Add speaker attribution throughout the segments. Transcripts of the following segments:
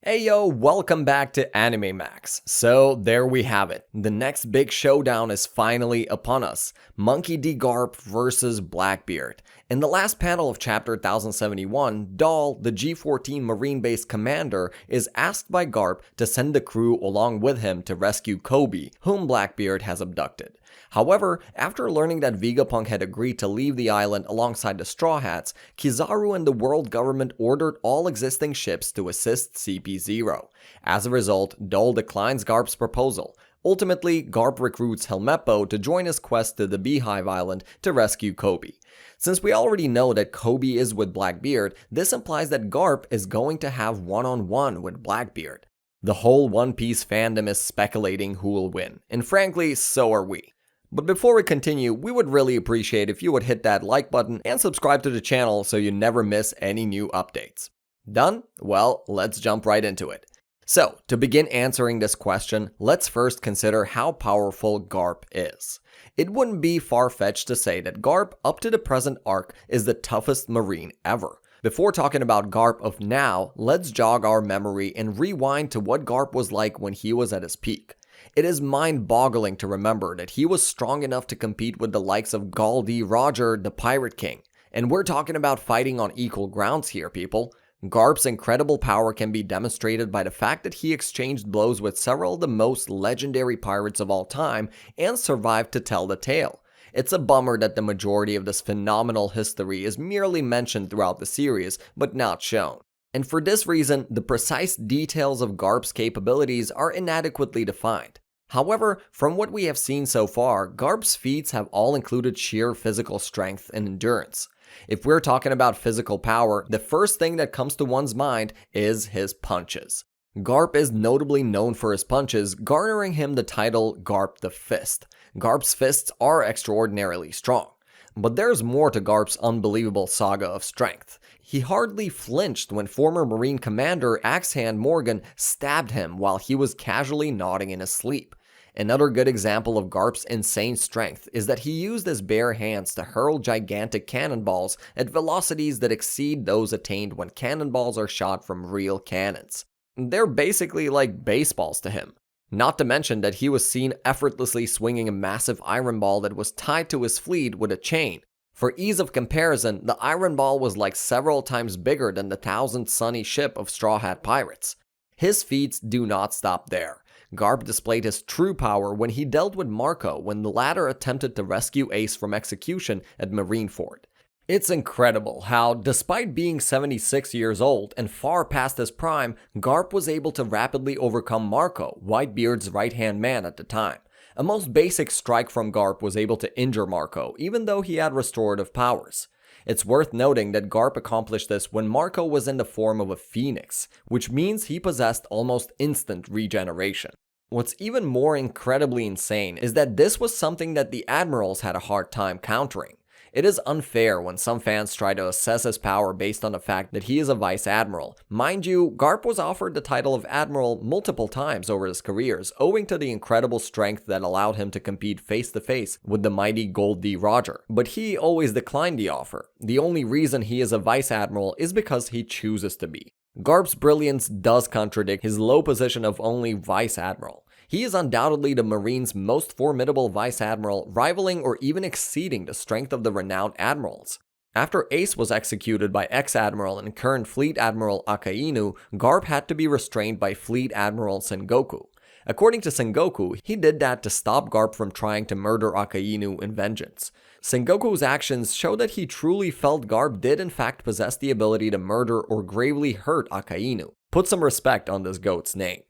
Speaker 1: Hey yo, welcome back to Anime Max. So there we have it. The next big showdown is finally upon us. Monkey D. GARP versus BLACKBEARD. In the last panel of chapter 1071, Gol, the G14 Marine base commander, is asked by GARP to send the crew along with him to rescue Kobe, whom BLACKBEARD has abducted. However, after learning that Vegapunk had agreed to leave the island alongside the Straw Hats, Kizaru and the world government ordered all existing ships to assist CP0. As a result, Gol declines GARP's proposal. Ultimately, GARP recruits Helmeppo to join his quest to the Beehive Island to rescue Kobe. Since we already know that Kobe is with BLACKBEARD, this implies that GARP is going to have one-on-one with BLACKBEARD. The whole One Piece fandom is speculating who will win, and frankly, so are we. But before we continue, we would really appreciate if you would hit that like button and subscribe to the channel so you never miss any new updates. Done? Well, let's jump right into it. So, to begin answering this question, let's first consider how powerful GARP is. It wouldn't be far-fetched to say that GARP up to the present arc is the toughest Marine ever. Before talking about GARP of now, let's jog our memory and rewind to what GARP was like when he was at his peak. It is mind-boggling to remember that he was strong enough to compete with the likes of Gol D, Roger, the Pirate King. And we're talking about fighting on equal grounds here, people. GARP's incredible power can be demonstrated by the fact that he exchanged blows with several of the most legendary pirates of all time and survived to tell the tale. It's a bummer that the majority of this phenomenal history is merely mentioned throughout the series, but not shown. And for this reason, the precise details of GARP's capabilities are inadequately defined. However, from what we have seen so far, GARP's feats have all included sheer physical strength and endurance. If we're talking about physical power, the first thing that comes to one's mind is his punches. GARP is notably known for his punches, garnering him the title GARP the Fist. GARP's fists are extraordinarily strong. But there's more to GARP's unbelievable saga of strength. He hardly flinched when former Marine Commander Axehand Morgan stabbed him while he was casually nodding in his sleep. Another good example of GARP's insane strength is that he used his bare hands to hurl gigantic cannonballs at velocities that exceed those attained when cannonballs are shot from real cannons. They're basically like baseballs to him. Not to mention that he was seen effortlessly swinging a massive iron ball that was tied to his fleet with a chain. For ease of comparison, the iron ball was like several times bigger than the 1,000 sunny ship of Straw Hat pirates. His feats do not stop there. GARP displayed his true power when he dealt with Marco when the latter attempted to rescue Ace from execution at Marineford. It's incredible how, despite being 76 years old and far past his prime, GARP was able to rapidly overcome Marco, Whitebeard's right-hand man at the time. A most basic strike from GARP was able to injure Marco, even though he had restorative powers. It's worth noting that GARP accomplished this when Marco was in the form of a phoenix, which means he possessed almost instant regeneration. What's even more incredibly insane is that this was something that the admirals had a hard time countering. It is unfair when some fans try to assess his power based on the fact that he is a vice admiral. Mind you, GARP was offered the title of admiral multiple times over his careers, owing to the incredible strength that allowed him to compete face to face with the mighty Gol D. Roger. But he always declined the offer. The only reason he is a vice admiral is because he chooses to be. GARP's brilliance does contradict his low position of only vice admiral. He is undoubtedly the Marine's most formidable vice admiral, rivaling or even exceeding the strength of the renowned admirals. After Ace was executed by ex-admiral and current fleet admiral Akainu, GARP had to be restrained by fleet admiral Sengoku. According to Sengoku, he did that to stop GARP from trying to murder Akainu in vengeance. Sengoku's actions show that he truly felt GARP did in fact possess the ability to murder or gravely hurt Akainu. Put some respect on this goat's name.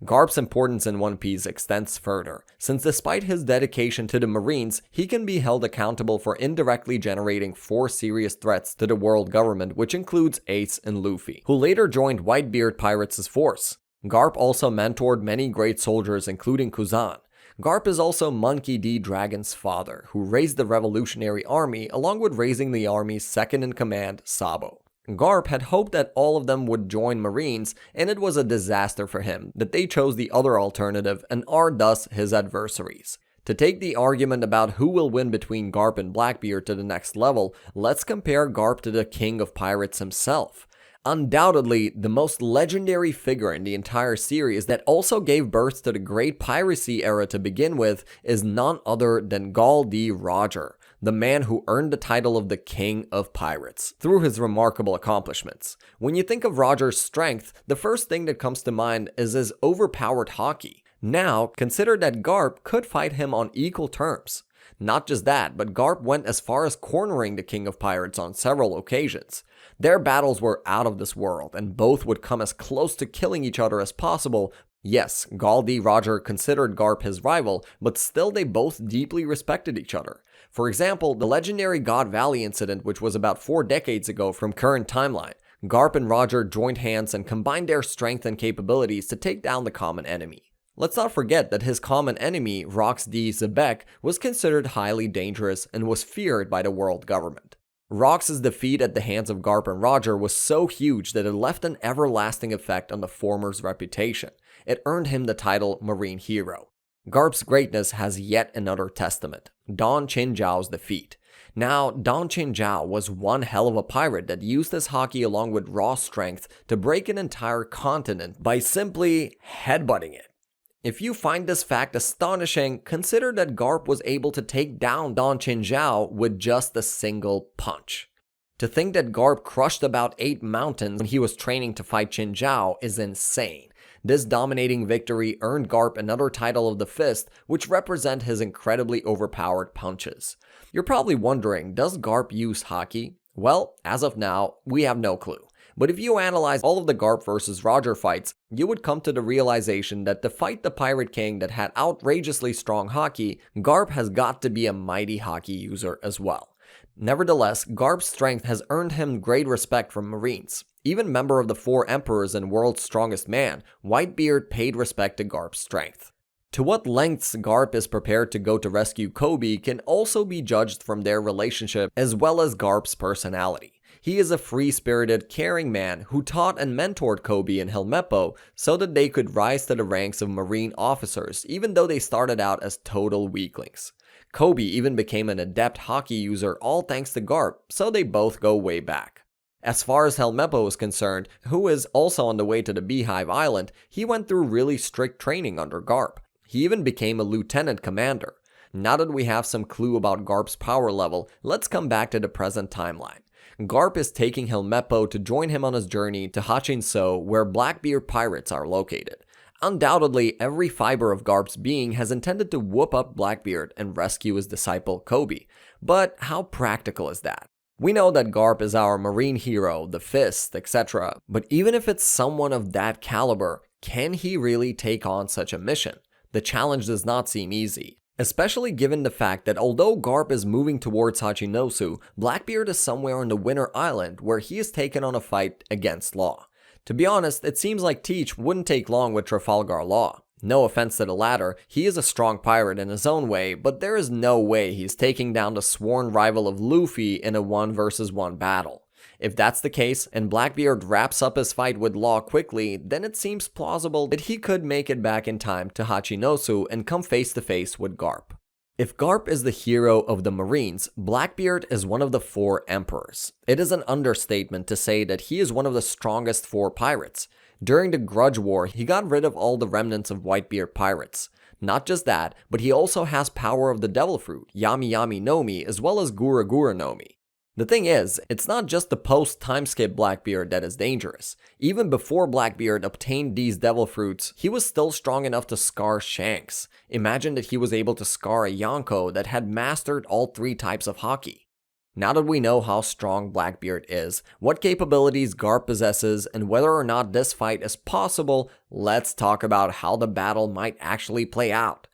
Speaker 1: GARP's importance in One Piece extends further, since despite his dedication to the Marines, he can be held accountable for indirectly generating 4 serious threats to the world government, which includes Ace and Luffy, who later joined Whitebeard Pirates' force. GARP also mentored many great soldiers including Kuzan. GARP is also Monkey D. Dragon's father, who raised the Revolutionary Army along with raising the army's second-in-command, Sabo. GARP had hoped that all of them would join Marines, and it was a disaster for him that they chose the other alternative and are thus his adversaries. To take the argument about who will win between GARP and BLACKBEARD to the next level, let's compare GARP to the king of pirates himself. Undoubtedly, the most legendary figure in the entire series that also gave birth to the great piracy era to begin with is none other than Gol D. Roger, the man who earned the title of the King of Pirates through his remarkable accomplishments. When you think of Roger's strength, the first thing that comes to mind is his overpowered hockey. Now, consider that GARP could fight him on equal terms. Not just that, but GARP went as far as cornering the King of Pirates on several occasions. Their battles were out of this world, and both would come as close to killing each other as possible. Yes, Gol D. Roger considered GARP his rival, but still they both deeply respected each other. For example, the legendary God Valley incident, which was about 4 decades ago from current timeline, GARP and Roger joined hands and combined their strength and capabilities to take down the common enemy. Let's not forget that his common enemy, Rox D. Zebek, was considered highly dangerous and was feared by the world government. Rox's defeat at the hands of GARP and Roger was so huge that it left an everlasting effect on the former's reputation. It earned him the title Marine Hero. GARP's greatness has yet another testament, Don Chinjiao's defeat. Now, Don Chinjiao was one hell of a pirate that used his hockey along with raw strength to break an entire continent by simply headbutting it. If you find this fact astonishing, consider that GARP was able to take down Don Chinjiao with just a single punch. To think that GARP crushed about 8 mountains when he was training to fight Chinjiao is insane. This dominating victory earned GARP another title of the Fist, which represent his incredibly overpowered punches. You're probably wondering, does GARP use hockey? Well, as of now, we have no clue. But if you analyze all of the GARP versus Roger fights, you would come to the realization that to fight the Pirate King that had outrageously strong hockey, GARP has got to be a mighty hockey user as well. Nevertheless, GARP's strength has earned him great respect from Marines. Even member of the 4 Emperors and World's Strongest Man, Whitebeard paid respect to GARP's strength. To what lengths GARP is prepared to go to rescue Kobe can also be judged from their relationship as well as GARP's personality. He is a free-spirited, caring man who taught and mentored Kobe and Helmeppo so that they could rise to the ranks of Marine officers even though they started out as total weaklings. Kobe even became an adept hockey user all thanks to GARP, so they both go way back. As far as Helmeppo is concerned, who is also on the way to the Beehive Island, he went through really strict training under GARP. He even became a lieutenant commander. Now that we have some clue about GARP's power level, let's come back to the present timeline. GARP is taking Helmeppo to join him on his journey to Hachinso, where Blackbeard pirates are located. Undoubtedly, every fiber of GARP's being has intended to whoop up Blackbeard and rescue his disciple Kobe. But how practical is that? We know that GARP is our marine hero, the Fist, etc. But even if it's someone of that caliber, can he really take on such a mission? The challenge does not seem easy. Especially given the fact that although GARP is moving towards Hachinosu, Blackbeard is somewhere on the Winter Island where he is taken on a fight against Law. To be honest, it seems like Teach wouldn't take long with Trafalgar Law. No offense to the latter, he is a strong pirate in his own way, but there is no way he's taking down the sworn rival of Luffy in a 1 versus 1 battle. If that's the case, and Blackbeard wraps up his fight with Law quickly, then it seems plausible that he could make it back in time to Hachinosu and come face to face with GARP. If GARP is the hero of the Marines, Blackbeard is one of the 4 Emperors. It is an understatement to say that he is one of the strongest 4 pirates. During the Grudge War, he got rid of all the remnants of Whitebeard pirates. Not just that, but he also has power of the Devil Fruit, Yami Yami no Mi, as well as Gura Gura no Mi. The thing is, it's not just the post-time skip Blackbeard that is dangerous. Even before Blackbeard obtained these devil fruits, he was still strong enough to scar Shanks. Imagine that he was able to scar a Yonko that had mastered all 3 types of hockey. Now that we know how strong Blackbeard is, what capabilities GARP possesses, and whether or not this fight is possible, let's talk about how the battle might actually play out.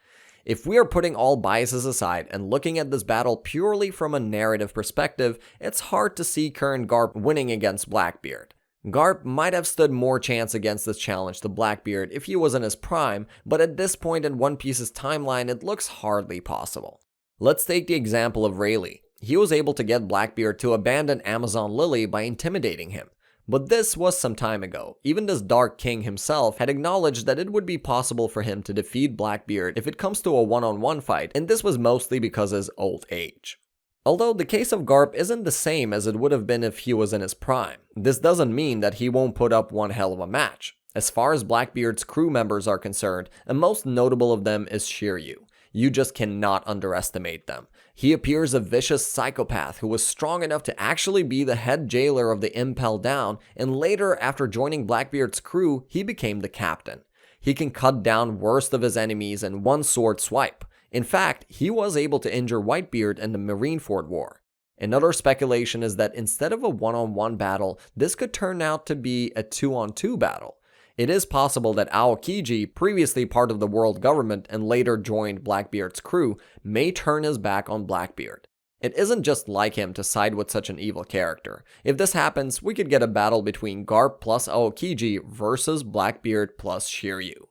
Speaker 1: If we are putting all biases aside and looking at this battle purely from a narrative perspective, it's hard to see current GARP winning against Blackbeard. GARP might have stood more chance against this challenge to Blackbeard if he was in his prime, but at this point in One Piece's timeline, it looks hardly possible. Let's take the example of Rayleigh. He was able to get Blackbeard to abandon Amazon Lily by intimidating him. But this was some time ago. Even this Dark King himself had acknowledged that it would be possible for him to defeat Blackbeard if it comes to a one-on-one fight, and this was mostly because of his old age. Although the case of GARP isn't the same as it would have been if he was in his prime, this doesn't mean that he won't put up one hell of a match. As far as Blackbeard's crew members are concerned, and most notable of them is Shiryu. You just cannot underestimate them. He appears a vicious psychopath who was strong enough to actually be the head jailer of the Impel Down, and later, after joining Blackbeard's crew, he became the captain. He can cut down worst of his enemies in one sword swipe. In fact, he was able to injure Whitebeard in the Marineford War. Another speculation is that instead of a one-on-one battle, this could turn out to be a two-on-two battle. It is possible that Aokiji, previously part of the world government and later joined Blackbeard's crew, may turn his back on Blackbeard. It isn't just like him to side with such an evil character. If this happens, we could get a battle between GARP plus Aokiji versus Blackbeard plus Shiryu.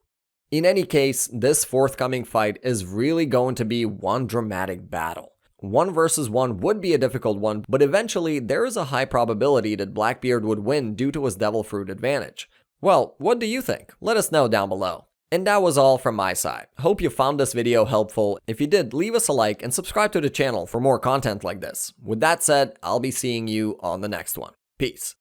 Speaker 1: In any case, this forthcoming fight is really going to be one dramatic battle. 1 versus 1 would be a difficult one, but eventually there is a high probability that Blackbeard would win due to his Devil Fruit advantage. Well, what do you think? Let us know down below. And that was all from my side. Hope you found this video helpful. If you did, leave us a like and subscribe to the channel for more content like this. With that said, I'll be seeing you on the next one. Peace.